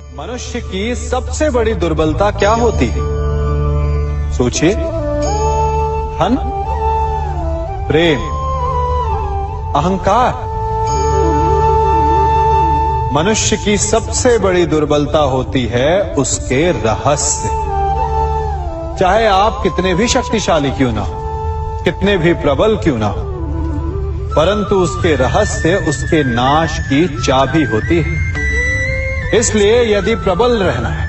मनुष्य की सबसे बड़ी दुर्बलता क्या होती है? सोचिए। धन, प्रेम, अहंकार। मनुष्य की सबसे बड़ी दुर्बलता होती है उसके रहस्य। चाहे आप कितने भी शक्तिशाली क्यों ना हो, कितने भी प्रबल क्यों ना हो, परंतु उसके रहस्य उसके नाश की चाबी होती है। इसलिए यदि प्रबल रहना है,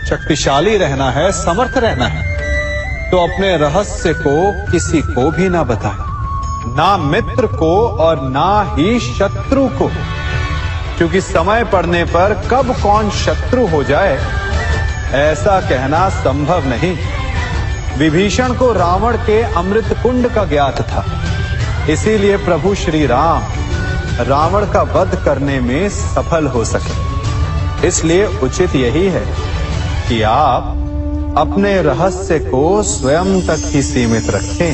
शक्तिशाली रहना है, समर्थ रहना है, तो अपने रहस्य को किसी को भी ना बताएं, ना मित्र को और ना ही शत्रु को, क्योंकि समय पड़ने पर कब कौन शत्रु हो जाए ऐसा कहना संभव नहीं। विभीषण को रावण के अमृत कुंड का ज्ञात था, इसीलिए प्रभु श्री राम रावण का वध करने में सफल हो सके। इसलिए उचित यही है कि आप अपने रहस्य को स्वयं तक ही सीमित रखें।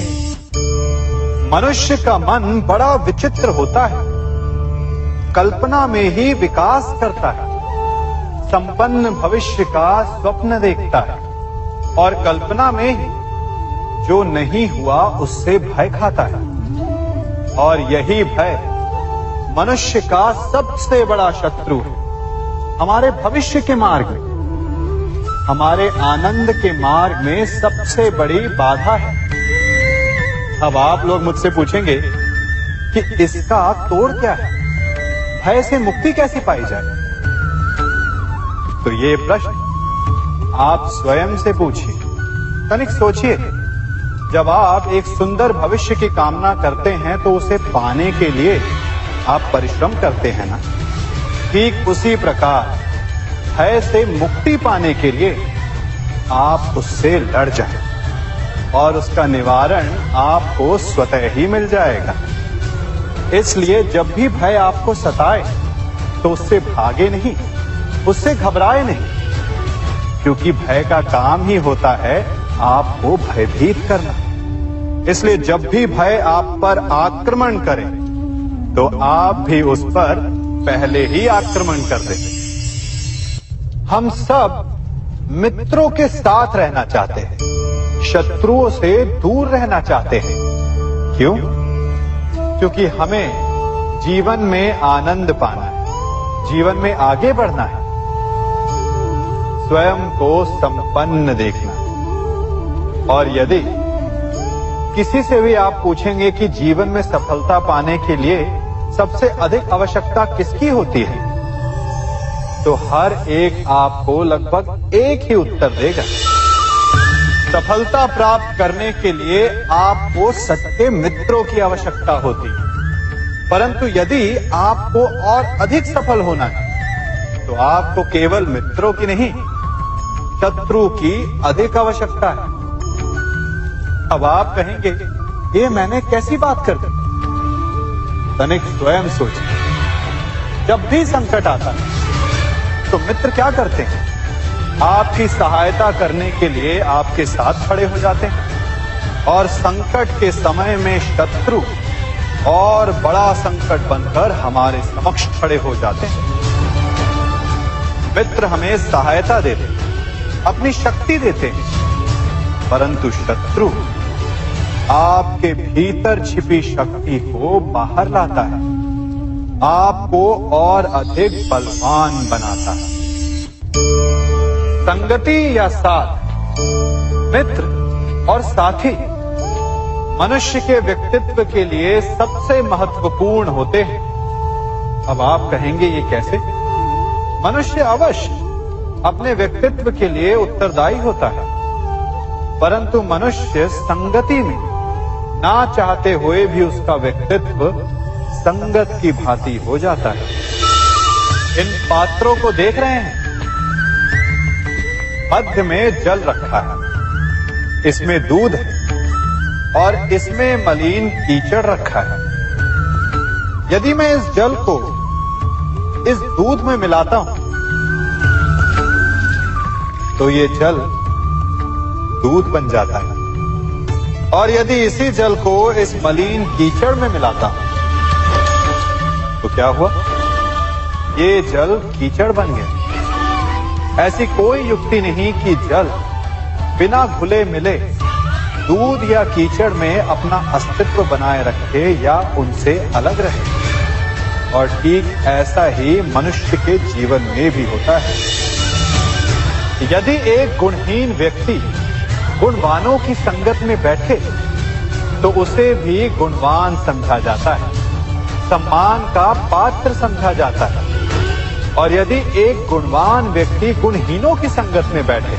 मनुष्य का मन बड़ा विचित्र होता है, कल्पना में ही विकास करता है, संपन्न भविष्य का स्वप्न देखता है और कल्पना में ही जो नहीं हुआ उससे भय खाता है। और यही भय मनुष्य का सबसे बड़ा शत्रु है। हमारे भविष्य के मार्ग में, हमारे आनंद के मार्ग में सबसे बड़ी बाधा है। अब आप लोग मुझसे पूछेंगे कि इसका तोड़ क्या है, भय से मुक्ति कैसे पाई जाए? तो ये प्रश्न आप स्वयं से पूछिए। तनिक सोचिए, जब आप एक सुंदर भविष्य की कामना करते हैं तो उसे पाने के लिए आप परिश्रम करते हैं ना? ठीक उसी प्रकार भय से मुक्ति पाने के लिए आप उससे लड़ जाएं और उसका निवारण आपको स्वतः ही मिल जाएगा। इसलिए जब भी भय आपको सताए तो उससे भागे नहीं, उससे घबराए नहीं, क्योंकि भय का काम ही होता है आपको भयभीत करना। इसलिए जब भी भय आप पर आक्रमण करे तो आप भी उस पर पहले ही आक्रमण कर दें। हम सब मित्रों के साथ रहना चाहते हैं, शत्रुओं से दूर रहना चाहते हैं। क्यों? क्योंकि हमें जीवन में आनंद पाना है, जीवन में आगे बढ़ना है, स्वयं को संपन्न देखना है। और यदि किसी से भी आप पूछेंगे कि जीवन में सफलता पाने के लिए सबसे अधिक आवश्यकता किसकी होती है, तो हर एक आपको लगभग एक ही उत्तर देगा। सफलता प्राप्त करने के लिए आपको सच्चे मित्रों की आवश्यकता होती है, परंतु यदि आपको और अधिक सफल होना है तो आपको केवल मित्रों की नहीं, शत्रु की अधिक आवश्यकता है। अब आप कहेंगे, ये मैंने कैसी बात कर दी? तनिक स्वयं सोचिए। जब भी संकट आता है तो मित्र क्या करते हैं? आपकी सहायता करने के लिए आपके साथ खड़े हो जाते हैं, और संकट के समय में शत्रु और बड़ा संकट बनकर हमारे समक्ष खड़े हो जाते हैं। मित्र हमें सहायता देते हैं, अपनी शक्ति देते हैं, परंतु शत्रु आपके भीतर छिपी शक्ति को बाहर लाता है, आपको और अधिक बलवान बनाता है। संगति या साथ, मित्र और साथी मनुष्य के व्यक्तित्व के लिए सबसे महत्वपूर्ण होते हैं। अब आप कहेंगे, ये कैसे? मनुष्य अवश्य अपने व्यक्तित्व के लिए उत्तरदायी होता है, परंतु मनुष्य संगति में ना चाहते हुए भी उसका व्यक्तित्व संगत की भांति हो जाता है। इन पात्रों को देख रहे हैं, मध्य में जल रखा है, इसमें दूध है और इसमें मलिन कीचड़ रखा है। यदि मैं इस जल को इस दूध में मिलाता हूं तो ये जल दूध बन जाता है, और यदि इसी जल को इस मलिन कीचड़ में मिलाता हूं तो क्या हुआ? ये जल कीचड़ बन गया। ऐसी कोई युक्ति नहीं कि जल बिना घुले मिले दूध या कीचड़ में अपना अस्तित्व बनाए रखे या उनसे अलग रहे। और ठीक ऐसा ही मनुष्य के जीवन में भी होता है। यदि एक गुणहीन व्यक्ति गुणवानों की संगत में बैठे तो उसे भी गुणवान समझा जाता है, सम्मान का पात्र समझा जाता है। और यदि एक गुणवान व्यक्ति गुणहीनों की संगत में बैठे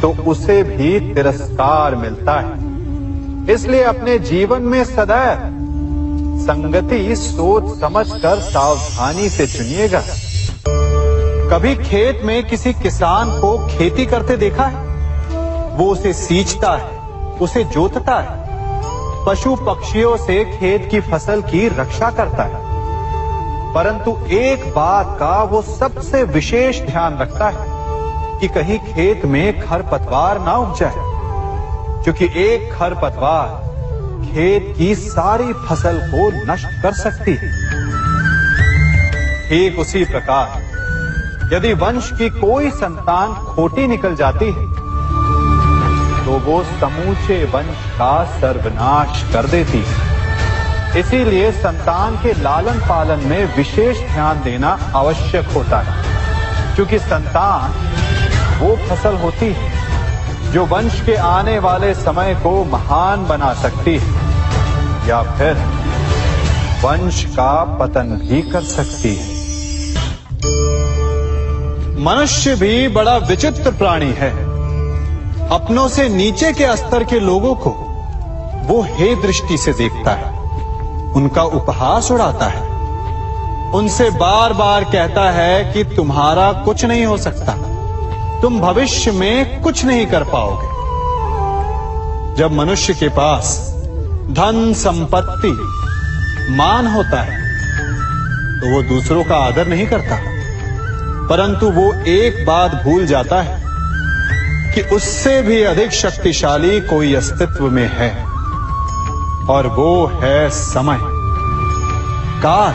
तो उसे भी तिरस्कार मिलता है। इसलिए अपने जीवन में सदैव संगति सोच समझकर सावधानी से चुनिएगा। कभी खेत में किसी किसान को खेती करते देखा है? वो उसे सींचता है, उसे जोतता है, पशु पक्षियों से खेत की फसल की रक्षा करता है। परंतु एक बात का वो सबसे विशेष ध्यान रखता है कि कहीं खेत में खरपतवार ना उग जाए, क्योंकि एक खरपतवार खेत की सारी फसल को नष्ट कर सकती है। ठीक उसी प्रकार यदि वंश की कोई संतान खोटी निकल जाती है तो वो समूचे वंश का सर्वनाश कर देती है। इसीलिए संतान के लालन पालन में विशेष ध्यान देना आवश्यक होता है, क्योंकि संतान वो फसल होती है जो वंश के आने वाले समय को महान बना सकती है या फिर वंश का पतन भी कर सकती है। मनुष्य भी बड़ा विचित्र प्राणी है। अपनों से नीचे के स्तर के लोगों को वो हे दृष्टि से देखता है, उनका उपहास उड़ाता है, उनसे बार बार कहता है कि तुम्हारा कुछ नहीं हो सकता, तुम भविष्य में कुछ नहीं कर पाओगे। जब मनुष्य के पास धन संपत्ति मान होता है तो वो दूसरों का आदर नहीं करता, परंतु वो एक बात भूल जाता है कि उससे भी अधिक शक्तिशाली कोई अस्तित्व में है, और वो है समय। काल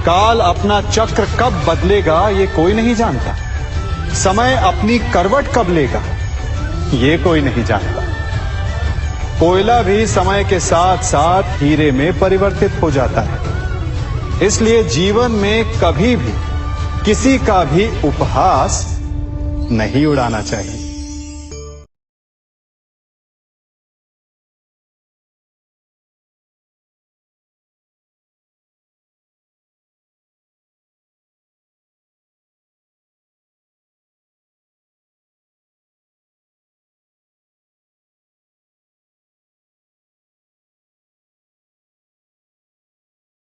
काल अपना चक्र कब बदलेगा ये कोई नहीं जानता। समय अपनी करवट कब लेगा ये कोई नहीं जानता। कोयला भी समय के साथ साथ हीरे में परिवर्तित हो जाता है। इसलिए जीवन में कभी भी किसी का भी उपहास नहीं उड़ाना चाहिए।